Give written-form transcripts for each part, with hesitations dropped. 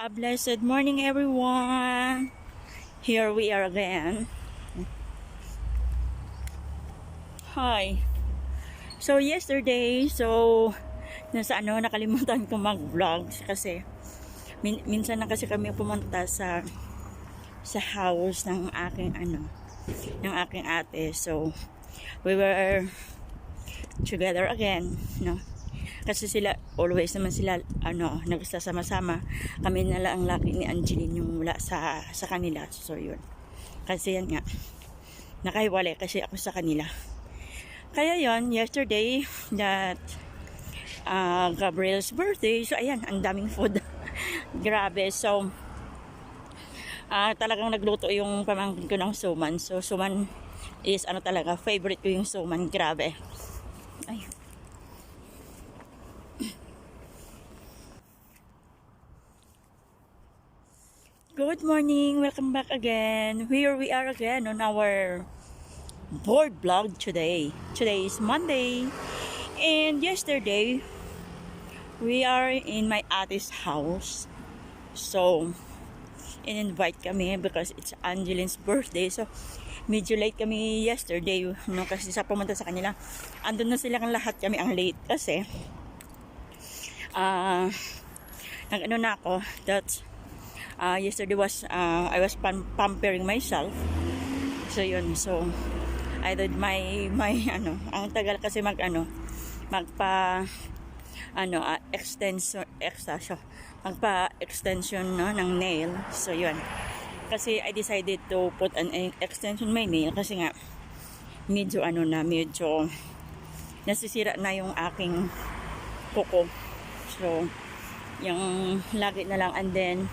A blessed morning, everyone. Here we are again. Hi. So yesterday, nakalimutan ko mag-vlog kasi minsan na kasi kami pumunta sa house ng aking ate. So we were together again, no? Kasi sila, always naman sila, nagsasama-sama. Kami na lang ang laki ni Angeline yung wala sa kanila. So, yun. Kasi yan nga, nakahiwalay kasi ako sa kanila. Kaya yun, yesterday, that Gabriel's birthday. So, ayan, ang daming food. Grabe. So, talagang nagluto yung pamangkin ko ng suman. So, suman is, talaga, favorite ko yung suman. Grabe. Ay, good morning, welcome back again. Here we are again on our board vlog today. Today is Monday, and yesterday we are in my ate's house. So, in-invite kami because it's Angeline's birthday. So, medyo late kami yesterday, no, kasi sa pumunta sa kanila. Andun na silang lahat, kami ang late kasi na ako that yesterday was I was pampering myself. So yun, so I did my ang tagal kasi extension no, ng nail. So yun, kasi I decided to put an extension my nail kasi nga medyo nasisira na yung aking kuko. So yung lagi na lang, and then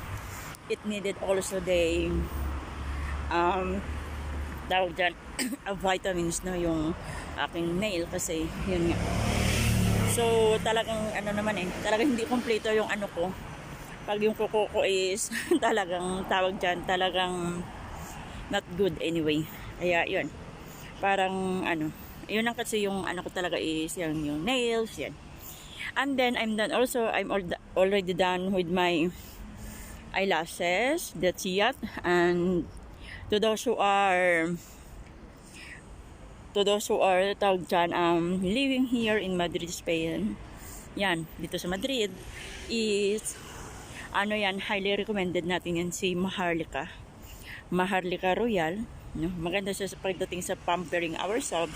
it needed also the tawag dyan, vitamins, no, yung aking nail kasi yun nga. So talagang talagang hindi kompleto yung ko pag yung kuko ko is talagang tawag dyan, talagang not good anyway. Kaya yun, parang yun lang kasi yung ko talaga is yung nails yan. And then I'm done also, I'm already done with my eyelashes, that's it. And to those who are tawag dyan, living here in Madrid, Spain, yan, dito sa Madrid, is highly recommended natin yan, si Maharlika Royal, no? Maganda siya sa pagdating sa pampering ourselves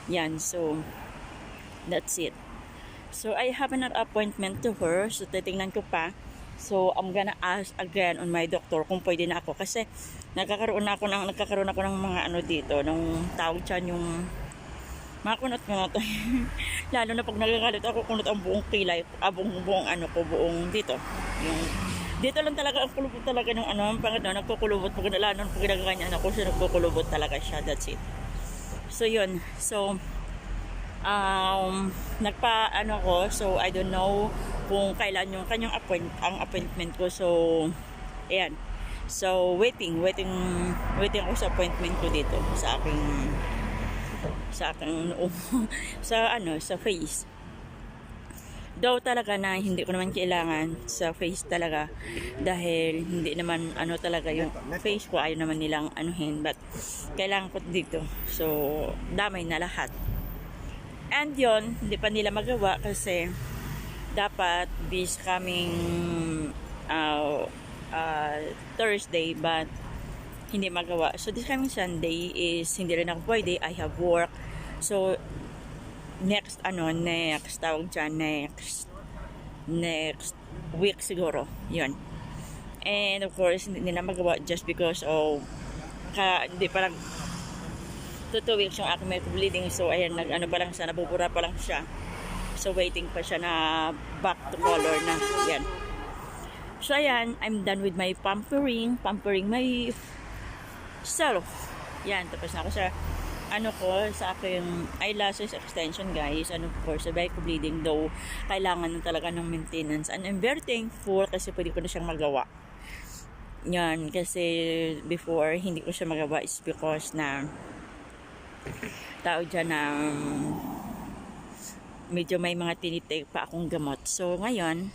yan. So that's it. So I have an appointment to her, so titingnan ko pa. So, I'm gonna ask again on my doctor kung pwede na ako. Kasi, nagkakaroon ako ng mga dito. Nung tawag dyan yung mga kunot-kunot. Lalo na pag nagagalit ako, kunot ang buong kilay. Buong dito. Yung, dito lang talaga, ang kulubot talaga ng nagkukulubot. Pag ginagaganyan ako, so nagkukulubot talaga siya. That's it. So, yun. So, so I don't know kung kailan yung kanyang appointment ko. So ayan, so waiting ako sa appointment ko dito sa aking sa face. Though talaga na hindi ko naman kailangan sa face talaga dahil hindi naman talaga yung face ko, ayaw naman nilang but kailangan ko dito. So damay na lahat. And yun, hindi pa nila magawa kasi dapat this coming Thursday, but hindi magawa. So this coming Sunday is hindi rin ako pwede. I have work. So next tawag dyan, next week siguro. Yun. And of course, hindi nila magawa just because of hindi parang 2 weeks yung aking may bleeding. So ayan, pa lang siya, nabubura pa lang siya. So waiting pa siya na back to color na. Yan. So ayan, I'm done with my pampering my self. Yan, tapos na ako sa sa aking eyelashes extension, guys. Of course, sabay ko bleeding, though kailangan na talaga ng maintenance. And I'm very thankful kasi pwede ko na siyang magawa. Yan, kasi before hindi ko siya magawa is because na tao dyan na medyo may mga tinitake pa akong gamot. So ngayon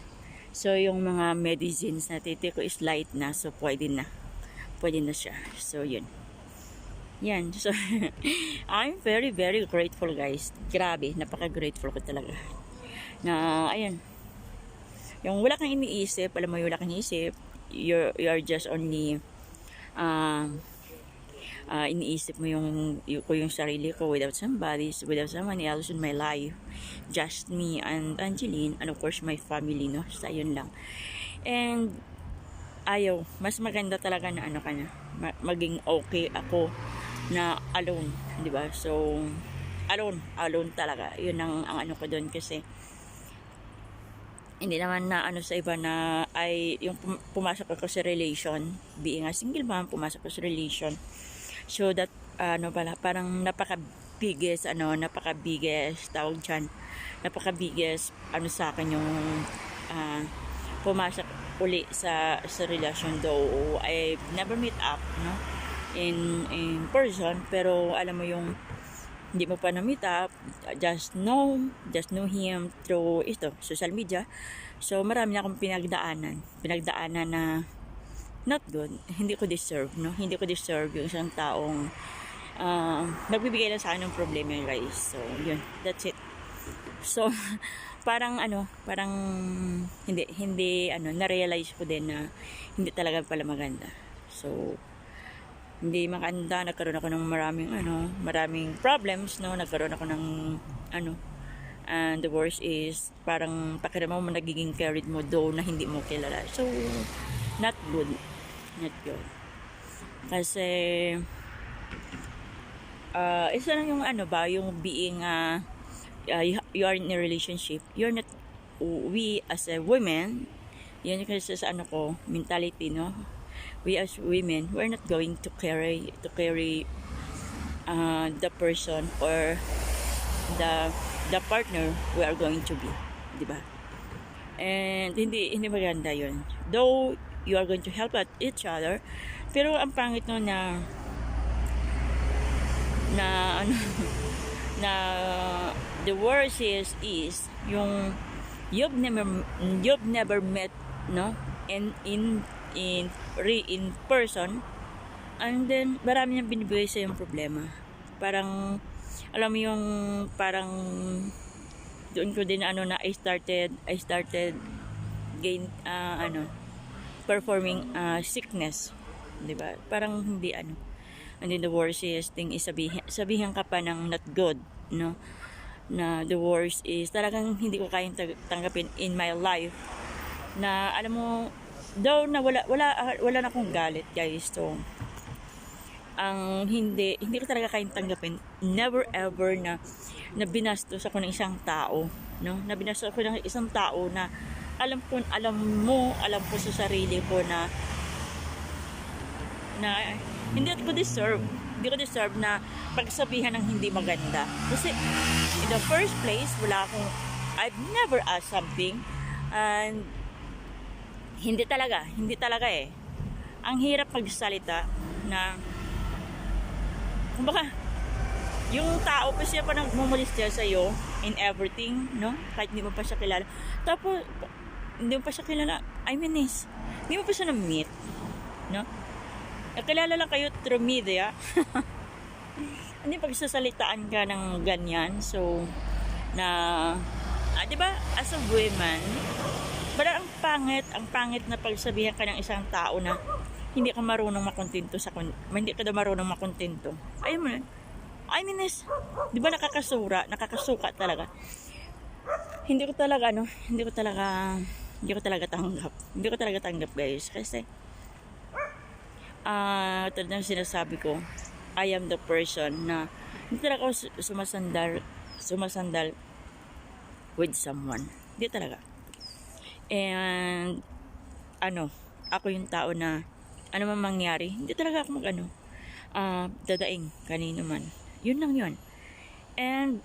So, yung mga medicines na titi ko is light na. So, pwede na. Pwede na siya. So, yun. Yan. So, I'm very, very grateful, guys. Grabe. Napaka-grateful ko talaga. Na, ayan. Yung wala kang iniisip, alam mo yung wala kang iniisip, you're just only, iniisip mo yung sarili ko without somebody, without someone else in my life, just me and Angeline, and of course my family, no? So, yun lang. And mas maganda talaga na ano ka na, maging okay ako na alone, di ba? So, alone talaga. Yun ang ano ko doon, kasi hindi naman na ano sa iba na ay yung pumasok ako sa relation, being a single mom, pumasok ako sa relation. So that parang napaka-biggest tawag dyan, napaka-biggest sa akin yung pumasok uli sa relasyon, though I never meet up, no, in person, pero alam mo yung hindi mo pa na-meet up, just know him through social media. So marami na akong pinagdaanan na not good. Hindi ko deserve, no? Hindi ko deserve yung isang taong nagbibigay lang sa akin ng problema, guys. So, yun. That's it. So, parang hindi na-realize ko din na hindi talaga pala maganda. So, hindi maganda. Nagkaroon ako ng maraming problems, no? Nagkaroon ako ng and the worst is parang pakiramdam mo nagiging carried mo though na hindi mo kilala. So, not good. Kasi isa lang yung yung being you are in a relationship, we as a women, yan yung kasi sa mentality, no? We as women, we're not going to carry the person or the partner we are going to be, di ba? And hindi maganda yun. Though you are going to help out each other, pero ang pangit no na the worst is yung you've never met, no, in person, and then marami niyang binibigay sa yung problema. Parang alam mo yung parang doon ko din na I started performing sickness, di ba? Parang hindi and then the worst is sabihin ka pa ng not good, no? Na the worst is talagang hindi ko kayang tanggapin in my life, na alam mo daw na wala na akong galit, guys. So ang hindi ko talaga kayang tanggapin, never ever na binastos ako ng isang tao, no? Na binastos ako ng isang tao na alam ko sa sarili ko na hindi ko deserve na pagsabihan ng hindi maganda. Kasi in the first place, I've never asked something, and hindi talaga ang hirap magsalita na kumbaga yung tao pa siya pa nagmumulistya sa'yo in everything, no? Kahit hindi mo pa siya kilala. Tapos hindi mo pa siya kilala, hindi mo pa siya na-meet, no? Nakilala lang kayo through media. Hindi pagsasalitaan ka ng ganyan. So, di ba, as a woman, parang ang pangit na pagsabihan ka ng isang tao na hindi ka marunong makontento Ayun mo na. Di ba nakakasuka talaga. Hindi ko talaga tanggap, guys. Kasi talagang sinasabi ko, I am the person na hindi talaga ako sumasandal with someone. Hindi talaga. And ako yung tao na ano man mangyari, hindi talaga ako dadaing kanino man. Yun lang yun. And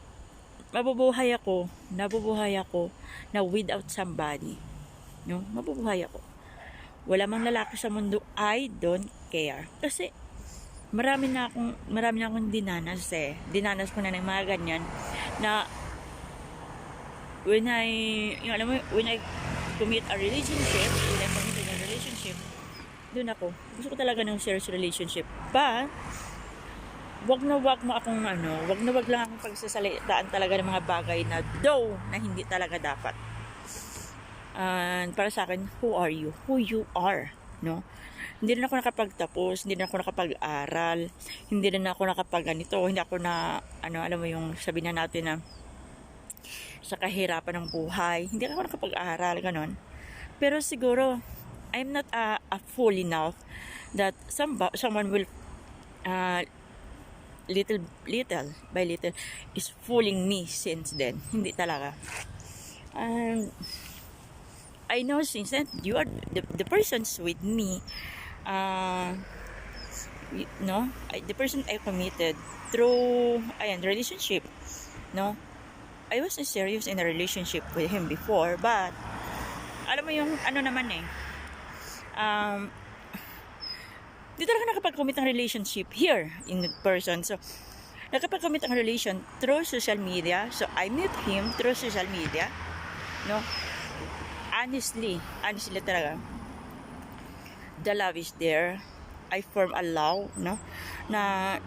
nabubuhay ako na without somebody, no? Mabubuhay ako. Wala mang lalaki sa mundo, I don't care. Kasi marami na akong dinanas ko na ng mga ganyan na when I commit a relationship, when I committed a relationship, doon ako. Gusto ko talaga ng serious relationship. But, wag na wag mo akong wag na wag lang akong pagsasalitaan talaga ng mga bagay na though na hindi talaga dapat. And para sa akin, who are you? Who you are, no? Hindi rin ako nakapagtapos, hindi rin ako nakapag-aral, hindi rin ako nakapag-ganito, hindi ako na, alam mo yung sabihin na natin na sa kahirapan ng buhay, hindi ako nakapag-aral, ganon. Pero siguro, I'm not a fool enough that someone will little by little is fooling me since then. Hindi talaga. And I know since then you are the persons with me, the person I committed through relationship, no, I was serious in a relationship with him before, but alam mo yung di talaga nakapag-commit ng relationship here in person. So, nakapag-commit ang relation through social media. So, I met him through social media. No? Honestly talaga. The love is there. I form a love, no? Na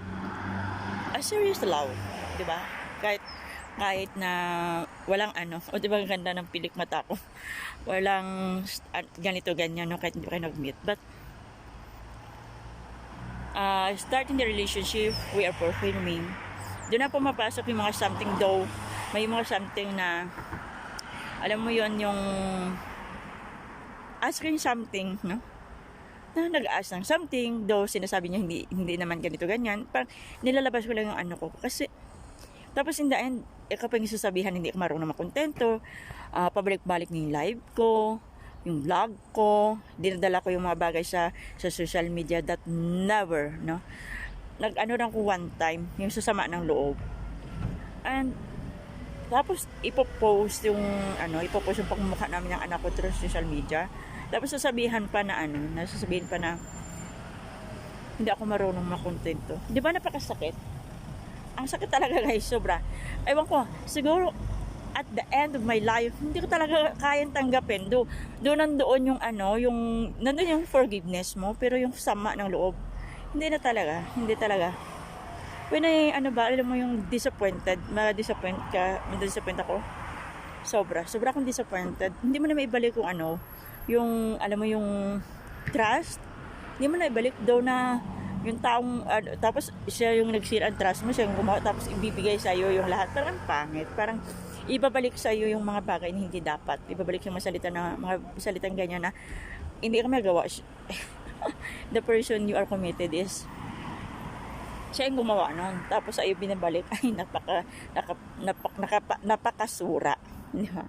a serious love, 'di ba? Kahit na walang o 'di ba ang ganda ng pilik mata ko. Walang ganito ganyan, no, kahit hindi kayo nag-meet. But starting the relationship, we are performing. Doon na pumapasok yung mga something though. May mga something na, alam mo yon yung asking something, no? Na nag-ask ng something, though sinasabi niya hindi naman ganito ganyan. Parang nilalabas ko lang yung ko. Kasi, tapos in the end, kapag sasabihan, hindi ako marunong makontento, pabalik-balik na yung live ko, yung vlog ko, dinadala ko yung mga bagay sa social media that never, no? Lang ko one time, yung sasama ng loob. And, tapos, ipopost yung pagmumukha namin ng anak ko through social media. Tapos, sasabihin pa na hindi ako marunong makontento. Di ba napakasakit? Ang sakit talaga guys, sobra. Ewan ko, siguro, at the end of my life, hindi ko talaga kayang tanggapin. Nandoon nandun yung forgiveness mo, pero yung sama ng loob, hindi talaga. When alam mo yung disappointed, ma-disappoint ako. Sobra akong disappointed. Hindi mo na maibalik yung alam mo yung trust, hindi mo na ibalik na yung taong, tapos siya yung nagsira ang trust mo, siya yung gumawa, tapos ibibigay sa'yo yung lahat. Parang pangit, parang ibabalik sa iyo yung mga bagay na hindi dapat. Ibabalik yung mga salitang ganyan na hindi ka magawa. The person you are committed is siya yung gumawa nun. Tapos sa'yo binabalik. Ay, napakasura. Di ba?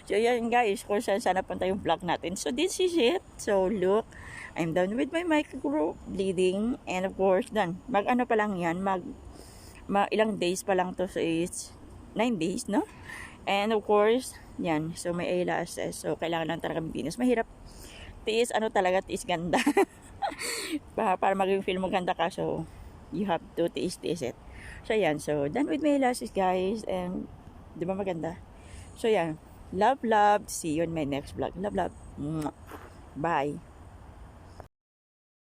So, yan guys. Kung saan sana punta yung vlog natin. So, this is it. So, look. I'm done with my micro bleeding. And of course, done. Pa lang yan. Ilang days pa lang to. So, it's 9 days, no? And of course, yan. So, may eyelashes. So, kailangan lang talaga maglinis. Mahirap. Tiis ganda. para maging feel mo ganda ka. So, you have to tiis it. So, yan. So, done with my eyelashes, guys. And, di ba maganda? So, yan. Love. See you in my next vlog. Love. Bye.